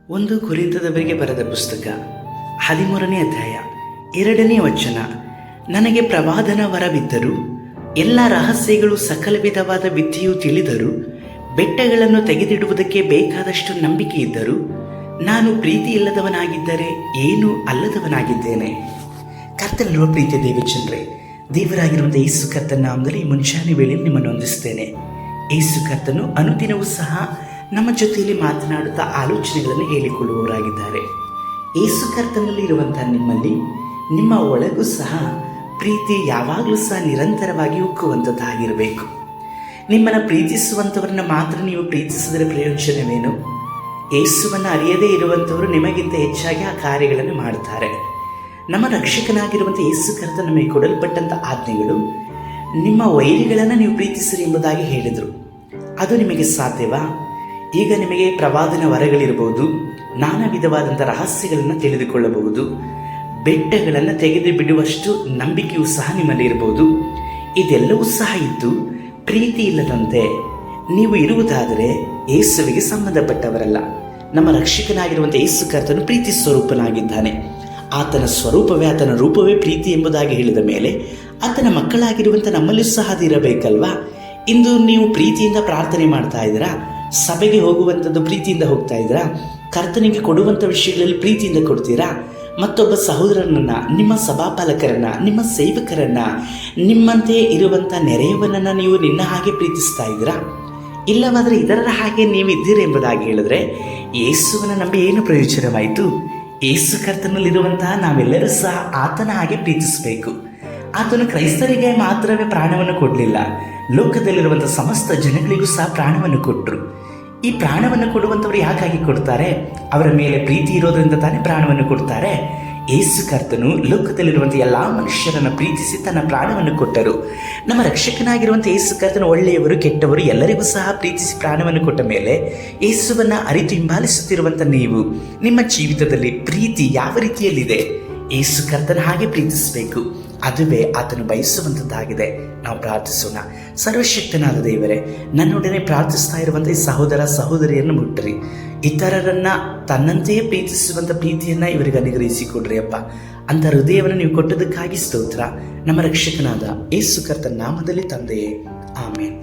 ಒಂದು ಕೊರಿಂಥದವರಿಗೆ ಬರೆದ ಪುಸ್ತಕ 13ನೇ ಅಧ್ಯಾಯ 2ನೇ ವಚನ. ನನಗೆ ಪ್ರವಾದನ ವರವಿದ್ದರೂ, ಎಲ್ಲ ರಹಸ್ಯಗಳು ಸಕಲ ವಿಧವಾದ ವಿದ್ಯೆಯು ತಿಳಿದರೂ, ಬೆಟ್ಟಗಳನ್ನು ತೆಗೆದಿಡುವುದಕ್ಕೆ ಬೇಕಾದಷ್ಟು ನಂಬಿಕೆ ಇದ್ದರೂ, ನಾನು ಪ್ರೀತಿ ಇಲ್ಲದವನಾಗಿದ್ದರೆ ಏನೂ ಅಲ್ಲದವನಾಗಿದ್ದೇನೆ. ಕರ್ತನಲ್ಲಿರುವ ಪ್ರೀತಿಯ ದೇವಚಂದ್ರೇ, ದೇವರಾಗಿರುವಂಥ ಯೇಸು ಕರ್ತನ ನಾಮದಲ್ಲಿ ಮುಂಚಾನೆ ವೇಳೆಯಲ್ಲಿ ನಿಮ್ಮನ್ನು ವಂದಿಸ್ತೇನೆ. ಯೇಸು ಕರ್ತನು ಅನುದಿನವೂ ಸಹ ನಮ್ಮ ಜೊತೆಯಲ್ಲಿ ಮಾತನಾಡುತ್ತಾ ಆಲೋಚನೆಗಳನ್ನು ಹೇಳಿಕೊಳ್ಳುವವರಾಗಿದ್ದಾರೆ. ಯೇಸು ಕರ್ತನಲ್ಲಿ ಇರುವಂತಹ ನಿಮ್ಮಲ್ಲಿ, ನಿಮ್ಮ ಒಳಗೂ ಸಹ ಪ್ರೀತಿ ಯಾವಾಗಲೂ ಸಹ ನಿರಂತರವಾಗಿ ಉಕ್ಕುವಂಥದ್ದಾಗಿರಬೇಕು. ನಿಮ್ಮನ್ನು ಪ್ರೀತಿಸುವಂಥವ್ರನ್ನ ಮಾತ್ರ ನೀವು ಪ್ರೀತಿಸಿದರೆ ಪ್ರಯೋಜನವೇನು? ಯೇಸುವನ್ನು ಅರಿಯದೇ ಇರುವಂಥವರು ನಿಮಗಿಂತ ಹೆಚ್ಚಾಗಿ ಆ ಕಾರ್ಯಗಳನ್ನು ಮಾಡ್ತಾರೆ. ನಮ್ಮ ರಕ್ಷಕನಾಗಿರುವಂಥ ಯೇಸು ಕರ್ತ ನಮಗೆ ಕೊಡಲ್ಪಟ್ಟಂಥ ಆಜ್ಞೆಗಳು, ನಿಮ್ಮ ವೈರಿಗಳನ್ನು ನೀವು ಪ್ರೀತಿಸಿರಿ ಎಂಬುದಾಗಿ ಹೇಳಿದರು. ಅದು ನಿಮಗೆ ಸಾಧ್ಯವಾ? ಈಗ ನಿಮಗೆ ಪ್ರವಾದನ ವರಗಳಿರಬಹುದು, ನಾನಾ ವಿಧವಾದಂಥ ರಹಸ್ಯಗಳನ್ನು ತಿಳಿದುಕೊಳ್ಳಬಹುದು, ಬೆಟ್ಟಗಳನ್ನು ತೆಗೆದು ಬಿಡುವಷ್ಟು ನಂಬಿಕೆಯೂ ಸಹ ನಿಮ್ಮಲ್ಲಿ ಇರಬಹುದು. ಇದೆಲ್ಲವೂ ಸಹ ಇದ್ದು ಪ್ರೀತಿ ಇಲ್ಲದಂತೆ ನೀವು ಇರುವುದಾದರೆ ಯೇಸುವಿಗೆ ಸಂಬಂಧಪಟ್ಟವರಲ್ಲ. ನಮ್ಮ ರಕ್ಷಕನಾಗಿರುವಂಥ ಯೇಸು ಕರ್ತನು ಪ್ರೀತಿ ಸ್ವರೂಪನಾಗಿದ್ದಾನೆ. ಆತನ ಸ್ವರೂಪವೇ, ಆತನ ರೂಪವೇ ಪ್ರೀತಿ ಎಂಬುದಾಗಿ ಹೇಳಿದ ಮೇಲೆ ಆತನ ಮಕ್ಕಳಾಗಿರುವಂಥ ನಮ್ಮಲ್ಲೂ ಸಹ ಅದು ಇರಬೇಕಲ್ವಾ? ಇಂದು ನೀವು ಪ್ರೀತಿಯಿಂದ ಪ್ರಾರ್ಥನೆ ಮಾಡ್ತಾ ಇದ್ದೀರಾ? ಸಭೆಗೆ ಹೋಗುವಂಥದ್ದು ಪ್ರೀತಿಯಿಂದ ಹೋಗ್ತಾ ಇದ್ದೀರಾ? ಕರ್ತನಿಗೆ ಕೊಡುವಂಥ ವಿಷಯಗಳಲ್ಲಿ ಪ್ರೀತಿಯಿಂದ ಕೊಡ್ತೀರಾ? ಮತ್ತೊಬ್ಬ ಸಹೋದರನನ್ನು, ನಿಮ್ಮ ಸಭಾಪಾಲಕರನ್ನು, ನಿಮ್ಮ ಸೇವಕರನ್ನು, ನಿಮ್ಮಂತೆ ಇರುವಂಥ ನೆರೆಯವನನ್ನು ನೀವು ನಿನ್ನ ಹಾಗೆ ಪ್ರೀತಿಸ್ತಾ ಇದ್ದೀರಾ? ಇಲ್ಲವಾದರೆ ಇದರ ಹಾಗೆ ನೀವು ಇದ್ದೀರಿ ಎಂಬುದಾಗಿ ಹೇಳಿದ್ರೆ ಯೇಸುವನ್ನು ನಂಬಿ ಏನು ಪ್ರಯೋಜನವಾಯಿತು? ಯೇಸು ಕರ್ತನಲ್ಲಿರುವಂತಹ ನಾವೆಲ್ಲರೂ ಸಹ ಆತನ ಹಾಗೆ ಪ್ರೀತಿಸಬೇಕು. ಆತನು ಕ್ರೈಸ್ತರಿಗೆ ಮಾತ್ರವೇ ಪ್ರಾಣವನ್ನು ಕೊಡಲಿಲ್ಲ, ಲೋಕದಲ್ಲಿರುವಂಥ ಸಮಸ್ತ ಜನಗಳಿಗೂ ಸಹ ಪ್ರಾಣವನ್ನು ಕೊಟ್ಟರು. ಈ ಪ್ರಾಣವನ್ನು ಕೊಡುವಂಥವ್ರು ಯಾಕಾಗಿ ಕೊಡ್ತಾರೆ? ಅವರ ಮೇಲೆ ಪ್ರೀತಿ ಇರೋದ್ರಿಂದ ತಾನೇ ಪ್ರಾಣವನ್ನು ಕೊಡ್ತಾರೆ. ಯೇಸು ಕರ್ತನು ಲೋಕದಲ್ಲಿರುವಂಥ ಎಲ್ಲ ಮನುಷ್ಯರನ್ನು ಪ್ರೀತಿಸಿ ತನ್ನ ಪ್ರಾಣವನ್ನು ಕೊಟ್ಟರು. ನಮ್ಮ ರಕ್ಷಕನಾಗಿರುವಂಥ ಯೇಸು ಕರ್ತನು ಒಳ್ಳೆಯವರು ಕೆಟ್ಟವರು ಎಲ್ಲರಿಗೂ ಸಹ ಪ್ರೀತಿಸಿ ಪ್ರಾಣವನ್ನು ಕೊಟ್ಟ ಮೇಲೆ ಯೇಸುವನ್ನು ಅರಿತು ಹಿಂಬಾಲಿಸುತ್ತಿರುವಂಥ ನೀವು, ನಿಮ್ಮ ಜೀವಿತದಲ್ಲಿ ಪ್ರೀತಿ ಯಾವ ರೀತಿಯಲ್ಲಿದೆ? ಯೇಸು ಕರ್ತನ ಹಾಗೆ ಪ್ರೀತಿಸಬೇಕು. ಅದುವೇ ಆತನು ಬಯಸುವಂಥದ್ದಾಗಿದೆ. ನಾವು ಪ್ರಾರ್ಥಿಸೋಣ. ಸರ್ವಶಕ್ತನಾದ ದೇವರೇ, ನನ್ನೊಡನೆ ಪ್ರಾರ್ಥಿಸ್ತಾ ಇರುವಂಥ ಈ ಸಹೋದರ ಸಹೋದರಿಯನ್ನು ಮುಟ್ಟರಿ. ಇತರರನ್ನ ತನ್ನಂತೆಯೇ ಪ್ರೀತಿಸುವಂಥ ಪ್ರೀತಿಯನ್ನು ಇವರಿಗೆ ಅನುಗ್ರಹಿಸಿಕೊಡ್ರಿ ಅಪ್ಪ. ಅಂಥ ಹೃದಯವನ್ನು ನೀವು ಕೊಟ್ಟದಕ್ಕಾಗಿ ಸ್ತೋತ್ರ. ನಮ್ಮ ರಕ್ಷಕನಾದ ಯೇಸು ಕರ್ತನ ನಾಮದಲ್ಲಿ ತಂದೆಯೇ, ಆಮೇನ್.